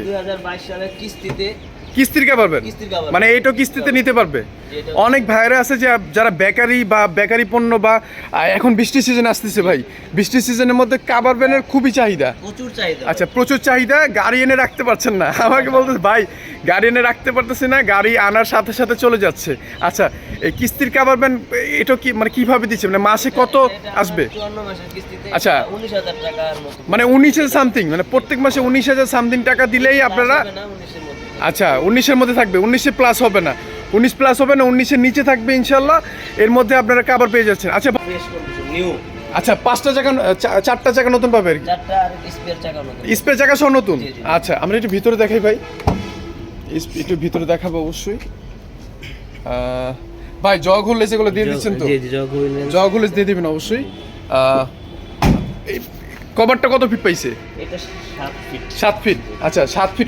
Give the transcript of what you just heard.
2022 সালের কিস্তির কাভারবেন, মানে এইটাও কিস্তিতে নিতে পারবে। অনেক ভাইরা আছে যে যারা বেকারি বা বেকারি পণ্য বা এখন বৃষ্টির সিজন আসতেছে ভাই, বৃষ্টির সিজনের মধ্যে কাভারবেনের খুবই চাহিদা, প্রচুর চাহিদা। আচ্ছা প্রচুর চাহিদা, গাড়ি এনে রাখতে পারছেন না, আমাকে বলতেছে ভাই গাড়ি এনে রাখতে পারতেছি না, গাড়ি আনার সাথে সাথে চলে যাচ্ছে। আচ্ছা এই কিস্তির কাভারবেন এটা কি মানে কিভাবে দিচ্ছে, মানে মাসে কত আসবে? 54 মাসের কিস্তিতে আচ্ছা 19,000 টাকার মতো, মানে 19,000 সামথিং, মানে প্রত্যেক মাসে 19,000 সামথিং টাকা দিলেই আপনারা, আচ্ছা 19-এর মধ্যে থাকবে, 19 প্লাস হবে না, 19 প্লাস হবে না, 19-এর নিচে থাকবে ইনশাল্লাহ, এর মধ্যে আপনারা কাভার পেয়ে যাচ্ছেন। আচ্ছা নিউ, আচ্ছা 5টা চাকা 4টা চাকা নতুন পাবে আর কি, 4টা আর স্পেয়ার চাকা নতুন, স্পেয়ার চাকা সহ নতুন। জি, জি। আচ্ছা আমরা একটু ভিতরে দেখাই ভাই, একটু ভিতরে দেখাবো অবশ্যই। ভাই জগ হুলেস এগুলো দিয়ে দিচ্ছেন তো? জি জি, জগ হুলেস দিয়ে দিবেন অবশ্যই। এই কভারটা কত ফিট পাইছে? এটা 7 ফিট। 7 ফিট, আচ্ছা 7 ফিট